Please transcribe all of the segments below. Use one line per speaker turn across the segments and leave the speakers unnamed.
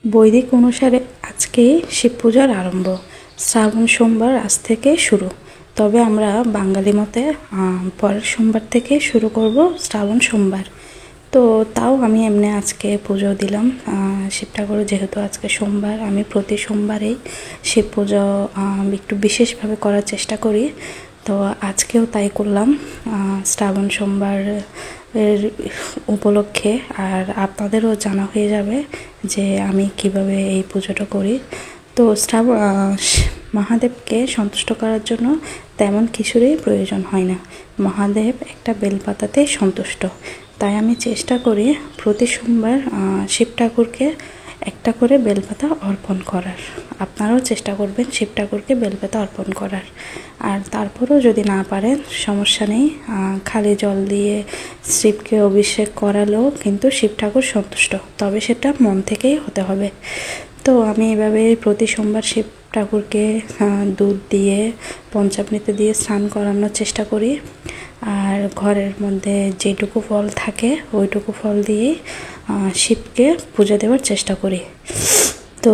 বৈদিক অনুসারে আজকে শিব পূজার আরম্ভ। শ্রাবণ সোমবার আজ থেকে শুরু, তবে আমরা বাঙালি মতে পরের সোমবার থেকে শুরু করব শ্রাবণ সোমবার। তো তাও আমি এমনি আজকে পুজো দিলাম শিব ঠাকুরের, যেহেতু আজকে সোমবার। আমি প্রতি সোমবারেই শিব পুজো একটু বিশেষভাবে করার চেষ্টা করি, তো আজকেও তাই করলাম শ্রাবণ সোমবার এর উপলক্ষে। আর আপনাদেরও জানা হয়ে যাবে যে আমি কিভাবে এই পুজোটা করি। তো মহাদেবকে সন্তুষ্ট করার জন্য তেমন কিছুরই প্রয়োজন হয় না, মহাদেব একটা বেলপাতাতেই সন্তুষ্ট। তাই আমি চেষ্টা করি প্রতি সোমবার শিব ঠাকুরকে একটা করে বেলপাতা অর্পণ করার। আপনারাও চেষ্টা করবেন শিব ঠাকুরকে বেলপাতা অর্পণ করার। আর তারপরেও যদি না পারেন সমস্যা নেই, খালি জল দিয়ে শিবকে অভিষেক করালেও কিন্তু শিব ঠাকুর সন্তুষ্ট, তবে সেটা মন থেকেই হতে হবে। তো আমি এভাবে প্রতি সোমবার শিব ঠাকুরকে দুধ দিয়ে পঞ্চামৃত দিয়ে স্নান করানোর চেষ্টা করি। আর ঘরের মধ্যে যেটুকু ফল থাকে ওইটুকু ফল দিয়েই শিবকে পূজা দেওয়ার চেষ্টা করি। তো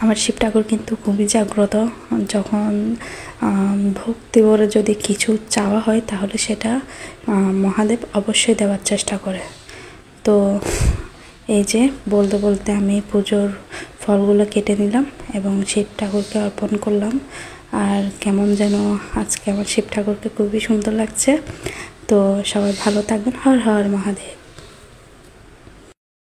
আমার শিব ঠাকুর কিন্তু খুবই জাগ্রত। যখন ভক্তি ভরে যদি কিছু চাওয়া হয় তাহলে সেটা মহাদেব অবশ্যই দেওয়ার চেষ্টা করে। তো এই যে বলতে বলতে আমি পুজোর ফলগুলো কেটে নিলাম এবং শিব ঠাকুরকে অর্পণ করলাম। আর কেমন যেন আজকে আমার শিব ঠাকুরকে খুবই সুন্দর লাগছে। তো সবাই ভালো থাকবেন। হর হর মহাদেব।